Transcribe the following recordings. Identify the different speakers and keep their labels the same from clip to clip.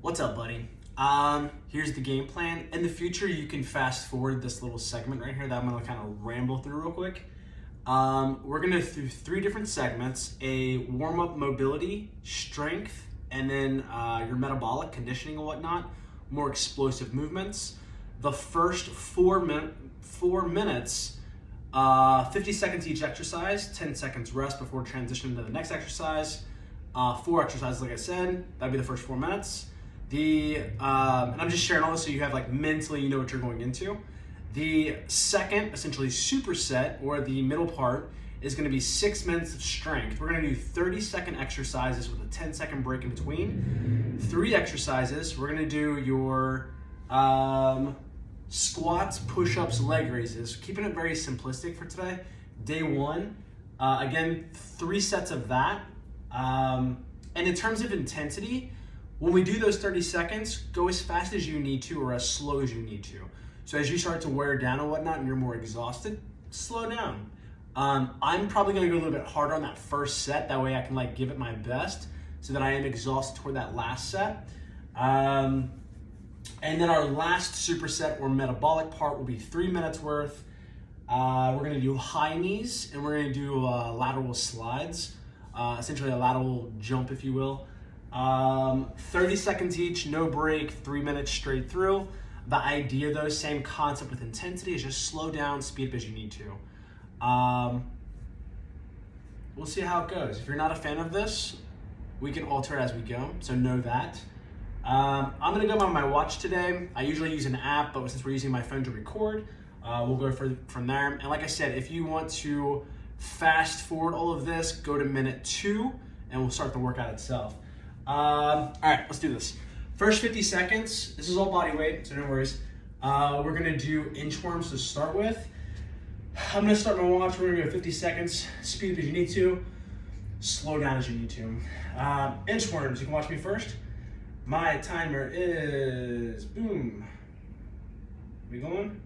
Speaker 1: What's up, buddy? Here's the game plan. In the future, you can fast forward this little segment right here that I'm gonna kind of ramble through real quick. We're gonna do 3 different segments: a warm-up mobility, strength, and then your metabolic conditioning and whatnot, more explosive movements. The first 4 minutes, 50 seconds each exercise, 10 seconds rest before transitioning to the next exercise. 4 exercises, like I said, that'd be the first 4 minutes. And I'm just sharing all this so you have mentally, you know what you're going into. The second, essentially superset, or the middle part, is gonna be 6 minutes of strength. We're gonna do 30-second exercises with a 10-second break in between. 3 exercises. We're gonna do your squats, push-ups, leg raises. Keeping it very simplistic for today. Day 1, again, 3 sets of that. And in terms of intensity, when we do those 30 seconds, go as fast as you need to or as slow as you need to. So as you start to wear down and whatnot and you're more exhausted, slow down. I'm probably gonna go a little bit harder on that first set. That way I can give it my best so that I am exhausted toward that last set. And then our last superset or metabolic part will be 3 minutes worth. We're gonna do high knees and we're gonna do lateral slides. Essentially a lateral jump, if you will. 30 seconds each, no break, 3 minutes straight through. The idea though, same concept with intensity, is just slow down, speed up as you need to. We'll see how it goes. If you're not a fan of this, we can alter it as we go, so know that. I'm gonna go on my watch today. I usually use an app, but since we're using my phone to record, we'll go from there. And like I said, if you want to fast forward all of this, go to minute 2 and we'll start the workout itself. All right, let's do this. First 50 seconds, this is all body weight, so no worries. We're gonna do inchworms to start with. I'm gonna start my watch, we're gonna go 50 seconds, speed up as you need to, slow down as you need to. Inchworms, you can watch me first. My timer is, boom. We going?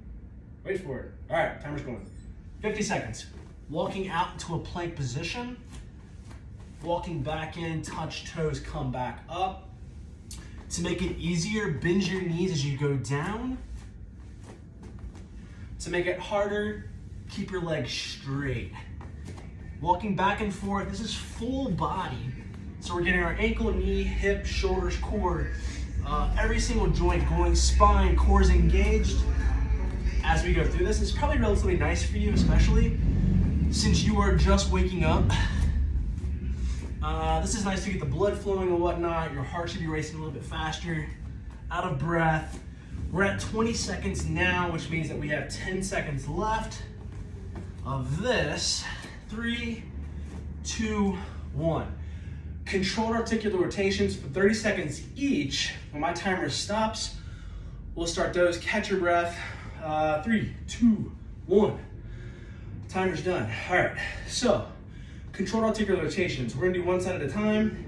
Speaker 1: Wait for it. All right, timer's going. 50 seconds. Walking out into a plank position. Walking back in, touch toes, come back up. To make it easier, bend your knees as you go down. To make it harder, keep your legs straight. Walking back and forth, this is full body. So we're getting our ankle, knee, hip, shoulders, core, every single joint going, spine, core is engaged. As we go through this, it's probably relatively nice for you, especially since you are just waking up. This is nice to get the blood flowing and whatnot. Your heart should be racing a little bit faster. Out of breath. We're at 20 seconds now, which means that we have 10 seconds left of this. 3, 2, 1. Controlled articular rotations for 30 seconds each. When my timer stops, we'll start those. Catch your breath. 3, 2, 1. Timer's done. All right, so controlled articular rotations. We're gonna do one side at a time.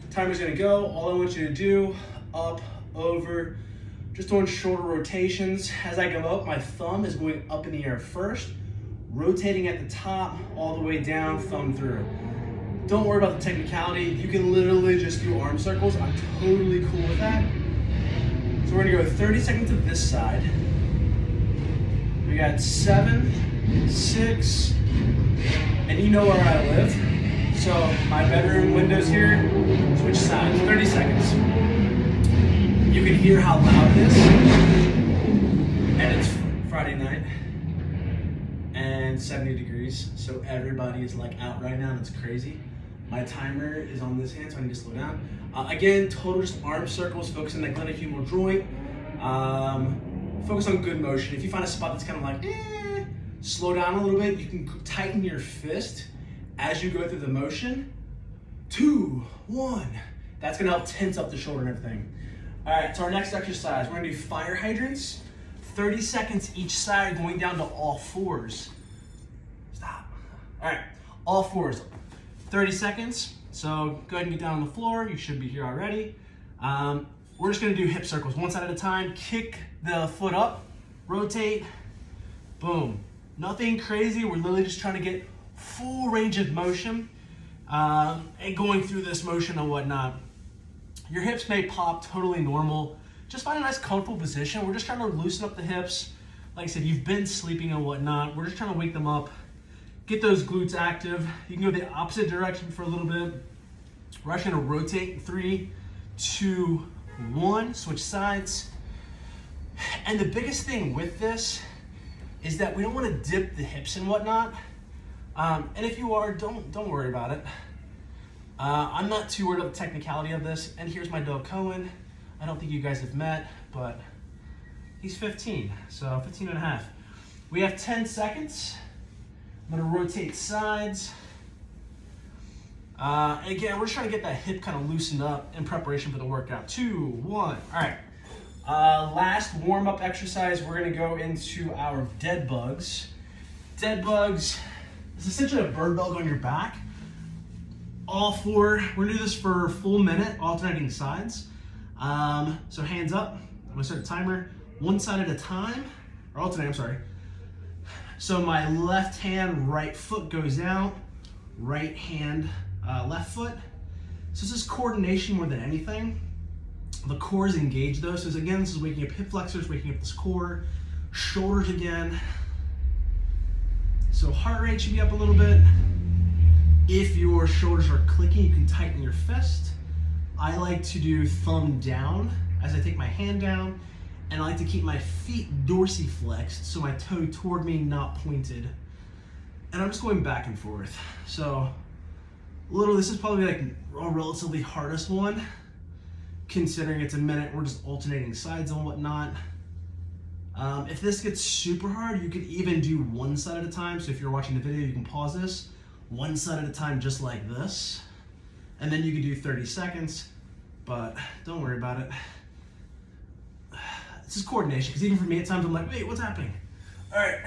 Speaker 1: Timer's gonna go. All I want you to do, up, over, just doing shoulder rotations. As I go up, my thumb is going up in the air first, rotating at the top, all the way down, thumb through. Don't worry about the technicality. You can literally just do arm circles. I'm totally cool with that. So we're gonna go 30 seconds of this side. We got 7, 6, and you know where I live. So my bedroom window's here, switch sides, 30 seconds. You can hear how loud it is. And it's Friday night and 70 degrees. So everybody is out right now and it's crazy. My timer is on this hand, so I need to slow down. Again, total just arm circles, focus on that glenohumeral joint. Focus on good motion. If you find a spot that's kind of slow down a little bit. You can tighten your fist as you go through the motion. 2, 1. That's gonna help tense up the shoulder and everything. All right, so our next exercise, we're gonna do fire hydrants. 30 seconds each side, going down to all 4s. Stop. All right, all 4s. 30 seconds. So go ahead and get down on the floor. You should be here already. We're just gonna do hip circles, one side at a time. Kick the foot up, rotate, boom. Nothing crazy, we're literally just trying to get full range of motion and going through this motion and whatnot. Your hips may pop totally normal. Just find a nice comfortable position. We're just trying to loosen up the hips. Like I said, you've been sleeping and whatnot. We're just trying to wake them up, get those glutes active. You can go the opposite direction for a little bit. We're actually gonna rotate 3, 2, 1, switch sides. And the biggest thing with this is that we don't wanna dip the hips and whatnot. And if you are, don't worry about it. I'm not too worried about the technicality of this. And here's my dog Cohen. I don't think you guys have met, but he's 15, so 15 and a half. We have 10 seconds. I'm gonna rotate sides. Again, we're just trying to get that hip kind of loosened up in preparation for the workout. 2, 1, all right. Last warm-up exercise, we're gonna go into our dead bugs. Dead bugs is essentially a bird dog on your back. All 4, we're gonna do this for a full minute, alternating sides. So hands up, I'm gonna start a timer, one side at a time, or alternate, I'm sorry. So my left hand, right foot goes out, right hand, left foot. So this is coordination more than anything. The core is engaged though, so again, this is waking up hip flexors, waking up this core, shoulders again. So heart rate should be up a little bit. If your shoulders are clicking, you can tighten your fist. I like to do thumb down as I take my hand down, and I like to keep my feet dorsiflexed, so my toe toward me, not pointed. And I'm just going back and forth. So literally, this is probably like a relatively hardest one, considering it's a minute, we're just alternating sides and whatnot. If this gets super hard, you could even do one side at a time. So if you're watching the video, you can pause this, one side at a time, just like this. And then you can do 30 seconds, but don't worry about it. This is coordination, because even for me at times, I'm like, wait, what's happening? All right,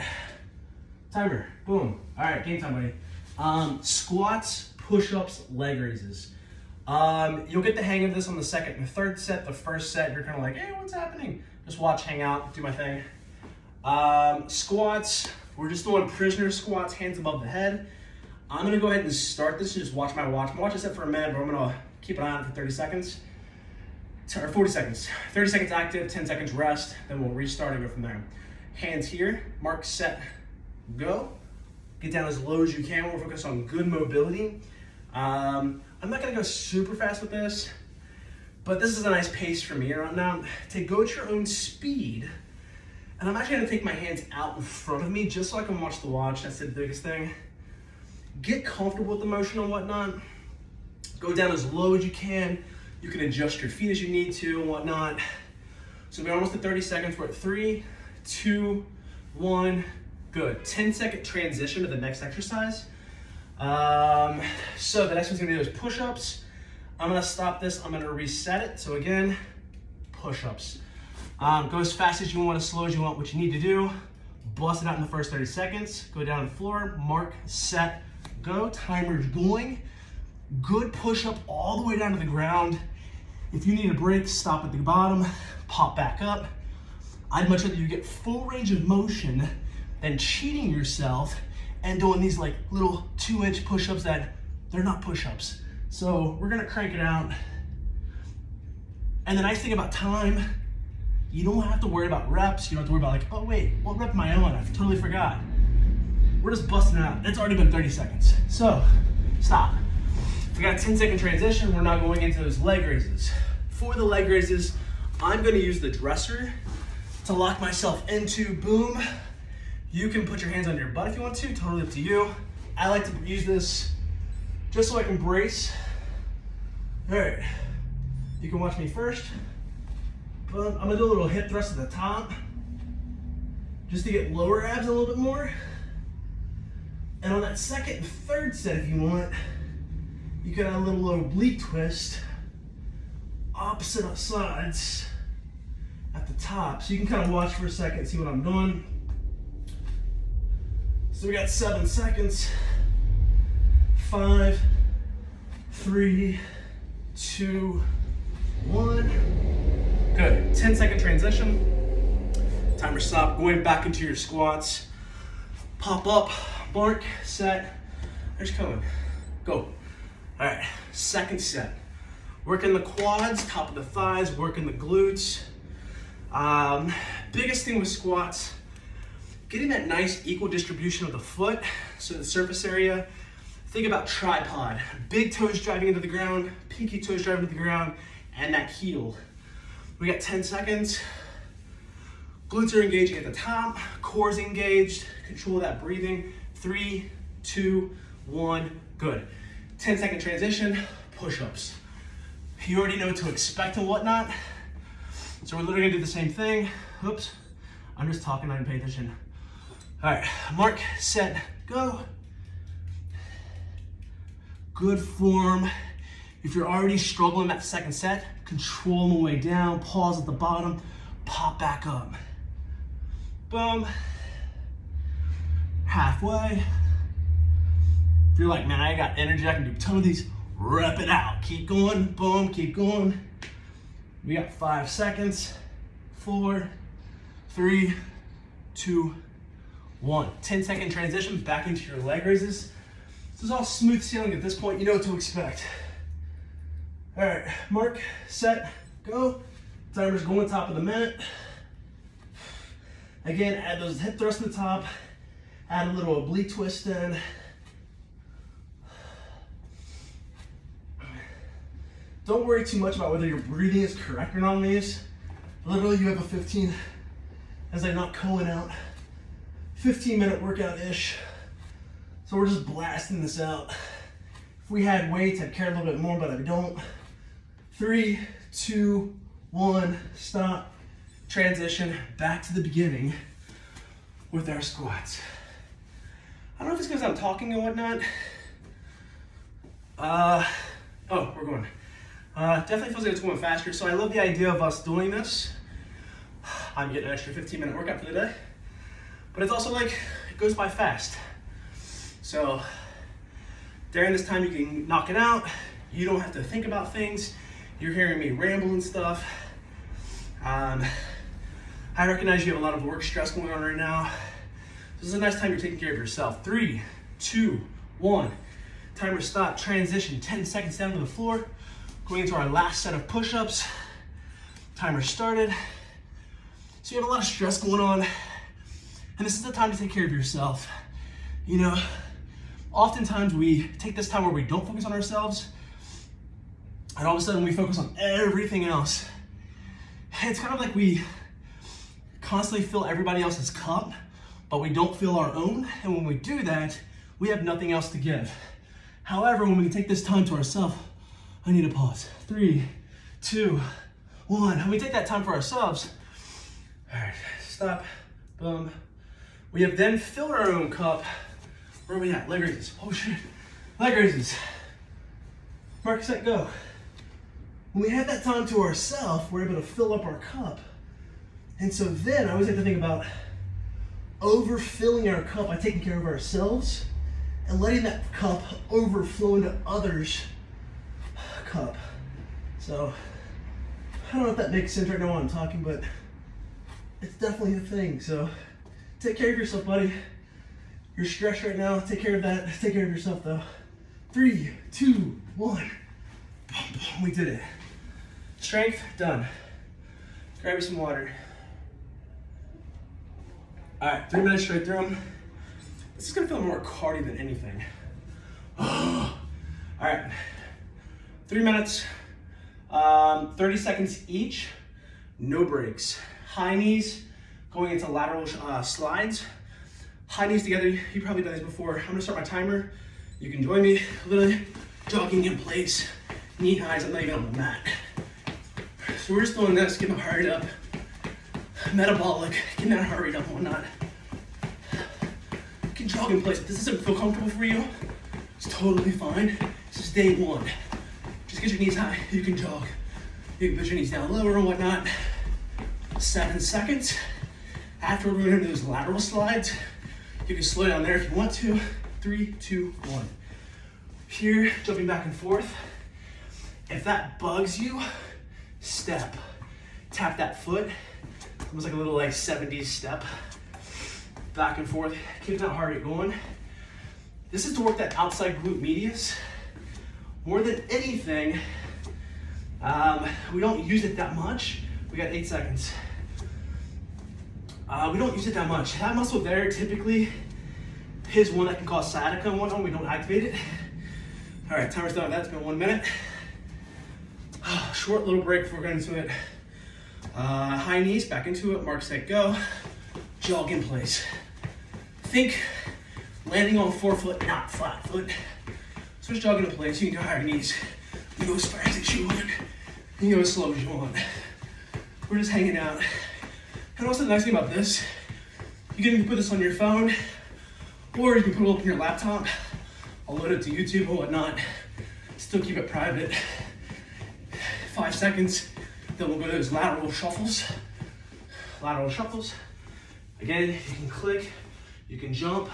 Speaker 1: timer, boom. All right, game time, buddy. Squats, push-ups, leg raises. You'll get the hang of this on the second and third set. The first set, you're kind of like, hey, what's happening? Just watch, hang out, do my thing. Squats, we're just doing prisoner squats, hands above the head. I'm gonna go ahead and start this and just watch my watch. My watch is set for a minute, but I'm gonna keep an eye on it for 30 seconds. Or 40 seconds. 30 seconds active, 10 seconds rest, then we'll restart and go from there. Hands here, mark, set, go. Get down as low as you can. We'll focus on good mobility. I'm not gonna go super fast with this, but this is a nice pace for me right now. To go at your own speed, and I'm actually gonna take my hands out in front of me just so I can watch the watch. That's the biggest thing. Get comfortable with the motion and whatnot. Go down as low as you can. You can adjust your feet as you need to and whatnot. So we're almost at 30 seconds. We're at 3, 2, 1, good. 10-second transition to the next exercise. So the next one's gonna be those push-ups. I'm gonna stop this, I'm gonna reset it. So again, push-ups. Go as fast as you want, as slow as you want, what you need to do. Bust it out in the first 30 seconds. Go down the floor, mark, set, go. Timer's going. Good push-up all the way down to the ground. If you need a break, stop at the bottom, pop back up. I'd much rather you get full range of motion than cheating yourself and doing these like little 2-inch push-ups that they're not push-ups. So we're gonna crank it out. And the nice thing about time, you don't have to worry about reps. You don't have to worry about like, oh wait, what rep am I on? I totally forgot. We're just busting it out. It's already been 30 seconds. So stop. We got a 10-second transition. We're now going into those leg raises. For the leg raises, I'm gonna use the dresser to lock myself into, boom. You can put your hands on your butt if you want to, totally up to you. I like to use this just so I can brace. All right, you can watch me first. Boom. I'm gonna do a little hip thrust at the top, just to get lower abs a little bit more. And on that second and third set, if you want, you can add a little oblique twist, opposite sides at the top. So you can kind of watch for a second, see what I'm doing. So we got 7 seconds. 5, 3, 2, 1. Good. 10-second transition. Timer stop. Going back into your squats. Pop up, mark, set. There's Cohen. Go. All right, second set. Working the quads, top of the thighs, working the glutes. Biggest thing with squats, getting that nice equal distribution of the foot, so the surface area. Think about tripod, big toes driving into the ground, pinky toes driving into the ground, and that heel. We got 10 seconds. Glutes are engaging at the top, core's engaged, control that breathing. 3, 2, 1, good. 10-second transition, push-ups. You already know what to expect and whatnot. So we're literally gonna do the same thing. Oops, I'm just talking, I didn't pay attention. All right, mark, set, go. Good form. If you're already struggling at the second set, control the way down, pause at the bottom, pop back up. Boom. Halfway. If you're like, man, I got energy, I can do a ton of these, rep it out. Keep going, boom, keep going. We got 5 seconds. 4, 3, 2, 1. 10-second transition back into your leg raises. This is all smooth sailing at this point. You know what to expect. All right, mark, set, go. Timer's going top of the minute. Again, add those hip thrusts to the top. Add a little oblique twist in. Don't worry too much about whether your breathing is correct or not on these. Literally, you have a 15, as I'm not going out, 15-minute workout-ish. So we're just blasting this out. If we had weights, I'd care a little bit more, but I don't. 3, 2, 1, stop. Transition back to the beginning with our squats. I don't know if it's because I'm talking and whatnot. We're going. Definitely feels like it's going faster, so I love the idea of us doing this. I'm getting an extra 15-minute workout for the day, but it's also like, it goes by fast. So during this time, you can knock it out. You don't have to think about things. You're hearing me ramble and stuff. I recognize you have a lot of work stress going on right now. This is a nice time you're taking care of yourself. 3, 2, 1. Timer stop, transition, 10 seconds down to the floor. Going into our last set of push-ups. Timer started. So you have a lot of stress going on, and this is the time to take care of yourself. You know, oftentimes we take this time where we don't focus on ourselves, and all of a sudden we focus on everything else. It's kind of like we constantly fill everybody else's cup, but we don't fill our own, and when we do that, we have nothing else to give. However, when we take this time to ourselves, I need to pause. 3, 2, 1. And we take that time for ourselves. All right, stop, boom. We have then filled our own cup. Where are we at? Leg raises. Oh shit, leg raises. Mark, set, go. When we have that time to ourselves, we're able to fill up our cup. And so then I always have to think about overfilling our cup by taking care of ourselves and letting that cup overflow into others' cup. So I don't know if that makes sense right now while I'm talking, but it's definitely a thing. So take care of yourself, buddy. You're stressed right now. Take care of that. Take care of yourself, though. 3, 2, 1. We did it. Strength, done. Grab me some water. All right, 3 minutes straight through them. This is gonna feel more cardio than anything. All right, 3 minutes, 30 seconds each, no breaks. High knees going into lateral slides. High knees together, you've probably done this before. I'm gonna start my timer. You can join me, literally jogging in place. Knee highs, I'm not even on the mat. So we're just doing this, getting my heart rate up. Metabolic, getting that heart rate up and whatnot. You can jog in place. If this doesn't feel comfortable for you, it's totally fine. This is day 1. Just get your knees high, you can jog. You can put your knees down lower and whatnot. 7 seconds. After we're moving into those lateral slides, you can slow down there if you want to. 3, 2, 1. Here, jumping back and forth. If that bugs you, step. Tap that foot. Almost like a little 70s step. Back and forth, keep that heart rate going. This is to work that outside glute medius. More than anything, We don't use it that much. We got 8 seconds. We don't use it that much. That muscle there typically is one that can cause sciatica and whatnot. We don't activate it. All right, timer's done. That's been 1 minute. Short little break before we get into it. High knees, back into it. Mark, set, go. Jog in place. Think landing on forefoot, not flat foot. So just jogging in place. You can do higher knees. You go as fast as you want. You can go as slow as you want. We're just hanging out. And also the nice thing about this, you can put this on your phone, or you can put it up on your laptop. I'll load it to YouTube or whatnot. Still keep it private. 5 seconds. Then we'll go to those lateral shuffles. Lateral shuffles. Again, you can click, you can jump,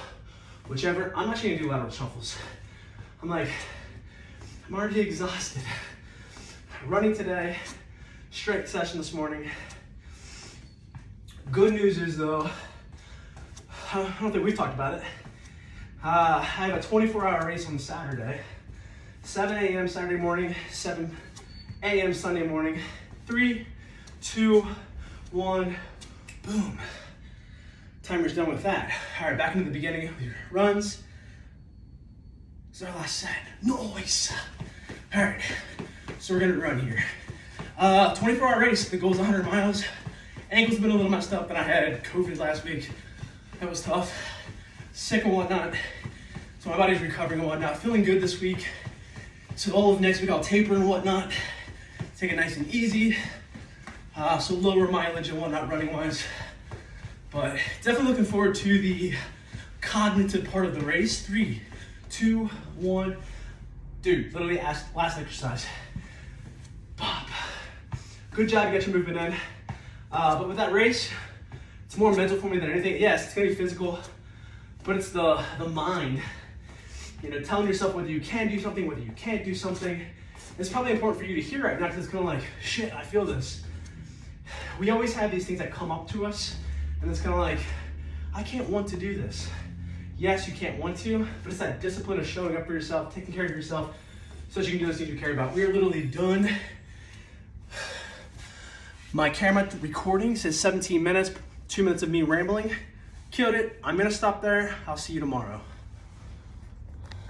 Speaker 1: whichever. I'm actually gonna do lateral shuffles. I'm already exhausted. Running today, strength session this morning. Good news is though, I don't think we've talked about it. I have a 24-hour race on Saturday. 7 a.m. Saturday morning, 7 a.m. Sunday morning. 3, 2, 1, boom. Timer's done with that. All right, back into the beginning of your runs. This is our last set. Nice. All right, so we're gonna run here. 24-hour race, the goal is 100 miles. Ankle's been a little messed up, and I had COVID last week. That was tough. Sick and whatnot. So my body's recovering and whatnot. Feeling good this week. So all of next week I'll taper and whatnot. Take it nice and easy. So lower mileage and whatnot running wise. But definitely looking forward to the cognitive part of the race. 3, 2, 1. Dude, literally last exercise. Pop. Good job to get your movement in. But with that race, it's more mental for me than anything. Yes, it's gonna be physical, but it's the mind. You know, telling yourself whether you can do something, whether you can't do something. It's probably important for you to hear right now, because it's kind of like, shit, I feel this. We always have these things that come up to us, and it's kind of like, I can't want to do this. Yes, you can't want to, but it's that discipline of showing up for yourself, taking care of yourself, so that you can do those things you care about. We are literally done. My camera recording says 17 minutes, 2 minutes of me rambling. Killed it. I'm gonna stop there. I'll see you tomorrow.